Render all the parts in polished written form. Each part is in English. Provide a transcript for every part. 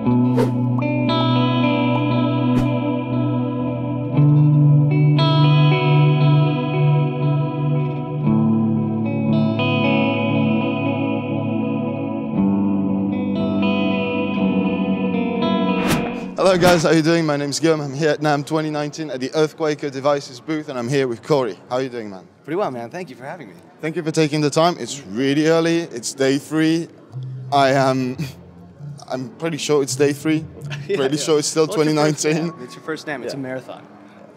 Hello guys, how are you doing? My name is Guillaume. I'm here at NAMM 2019 at the Earthquaker Devices booth, and I'm here with Corey. How are you doing, man? Pretty well, man. Thank you for having me. Thank you for taking the time. It's really early. It's day 3. I'm pretty sure it's day 3. Pretty sure it's still 2019. It's your first NAMM. It's a marathon.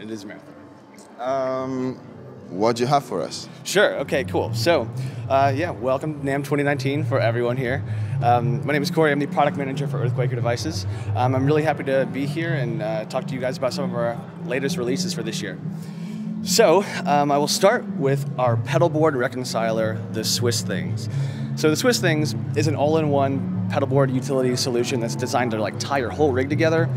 It is a marathon. What do you have for us? Sure. Okay, cool. So, yeah, welcome to NAMM 2019 for everyone here. My name is Corey. I'm the product manager for Earthquaker Devices. I'm really happy to be here and talk to you guys about some of our latest releases for this year. So, I will start with our pedal board reconciler, the Swiss Things. So the Swiss Things is an all-in-one pedal board utility solution that's designed to like tie your whole rig together,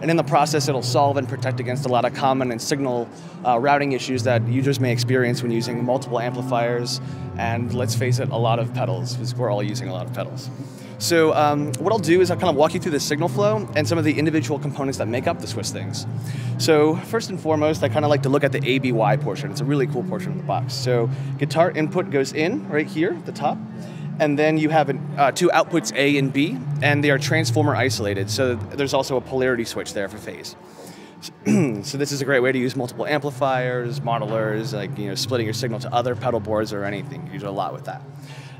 and in the process it'll solve and protect against a lot of common and signal routing issues that users may experience when using multiple amplifiers and, let's face it, a lot of pedals, because we're all using a lot of pedals. So what I'll do is I'll kind of walk you through the signal flow and some of the individual components that make up the Swiss Things. So first and foremost, I kind of like to look at the ABY portion. It's a really cool portion of the box. So guitar input goes in right here at the top, and then you have two outputs A and B, and they are transformer isolated. So there's also a polarity switch there for phase. So this is a great way to use multiple amplifiers, modelers, like splitting your signal to other pedal boards or anything. You can do a lot with that.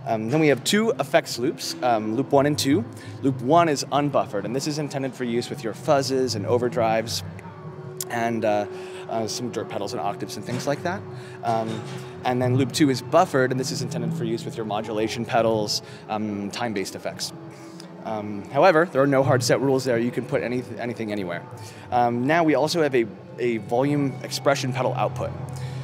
Then we have two effects loops, loop 1 and 2. Loop 1 is unbuffered, and this is intended for use with your fuzzes and overdrives and some dirt pedals and octaves and things like that. And then loop 2 is buffered, and this is intended for use with your modulation pedals, time-based effects. However, there are no hard set rules there. You can put anything anywhere. Now we also have a volume expression pedal output.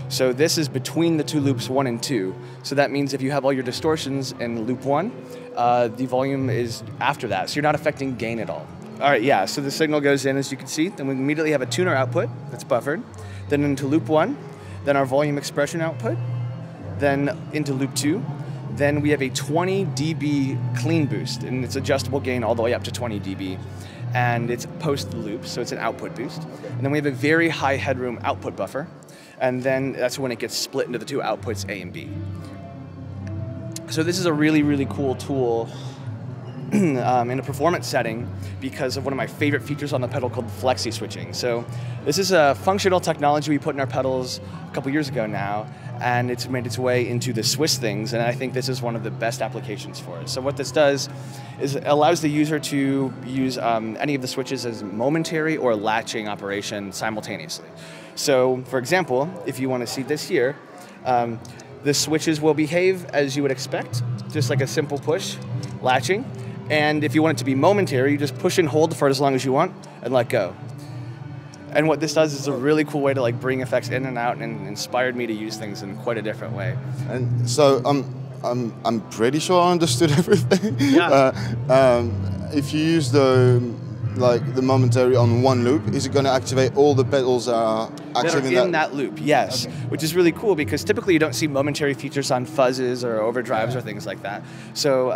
So this is between the two loops 1 and 2. So that means if you have all your distortions in loop 1, the volume is after that. So you're not affecting gain at all. All right, yeah, so the signal goes in, as you can see. Then we immediately have a tuner output that's buffered. Then into loop 1, then our volume expression output. Then into loop 2. Then we have a 20 dB clean boost, and it's adjustable gain all the way up to 20 dB. And it's post the loop, so it's an output boost. And then we have a very high headroom output buffer. And then that's when it gets split into the two outputs, A and B. So this is a really, really cool tool in a performance setting because of one of my favorite features on the pedal called Flexi-Switching. So this is a functional technology we put in our pedals a couple years ago now, and it's made its way into the Swiss Things, and I think this is one of the best applications for it. So what this does is it allows the user to use any of the switches as momentary or latching operation simultaneously. So, for example, if you want to see this here, the switches will behave as you would expect, just like a simple push, latching. And if you want it to be momentary, you just push and hold for as long as you want and let go. And what this does is a really cool way to like bring effects in and out, and inspired me to use things in quite a different way. And so I'm pretty sure I understood everything. Yeah. If you use the momentary on one loop, is it going to activate all the pedals that are active in that loop? Yes, okay. Which is really cool because typically you don't see momentary features on fuzzes or overdrives or things like that. So,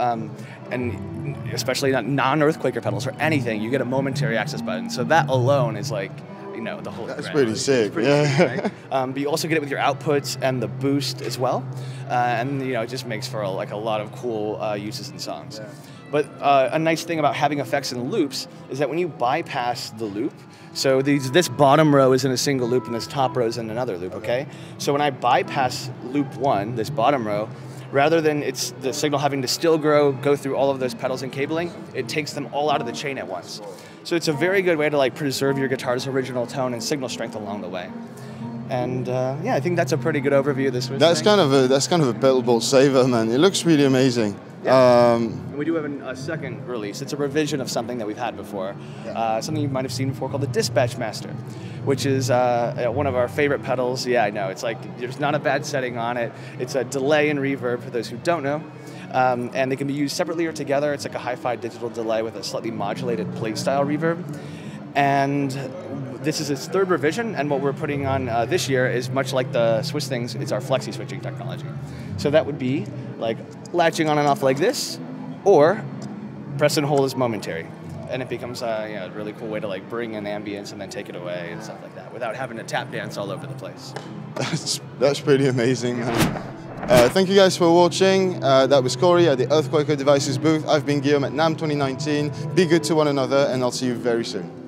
and especially not non-Earthquaker pedals or anything, you get a momentary access button. So that alone is like, the whole. That's pretty sick. Sick, right? But you also get it with your outputs and the boost as well, and it just makes for a lot of cool uses in songs. Yeah. But a nice thing about having effects in loops is that when you bypass the loop, so this bottom row is in a single loop and this top row is in another loop, okay? So when I bypass loop 1, this bottom row, rather than the signal having to still go through all of those pedals and cabling, it takes them all out of the chain at once. So it's a very good way to preserve your guitar's original tone and signal strength along the way. And yeah, I think that's a pretty good overview of this. That's kind of a pedal board saver, man. It looks really amazing. Yeah. And we do have a second release. It's a revision of something that we've had before. Yeah. Something you might have seen before called the Dispatch Master, which is one of our favorite pedals. Yeah, I know. It's like there's not a bad setting on it. It's a delay and reverb for those who don't know. And they can be used separately or together. It's like a hi-fi digital delay with a slightly modulated plate style reverb. And this is its third revision, and what we're putting on this year is much like the Swiss Things, it's our Flexi-Switching technology. So that would be like latching on and off like this, or press and hold is momentary. and it becomes a really cool way to like bring in ambience and then take it away and stuff like that without having to tap dance all over the place. That's pretty amazing, man. Thank you guys for watching. That was Corey at the Earthquaker Devices booth. I've been Guillaume at NAMM 2019. Be good to one another, and I'll see you very soon.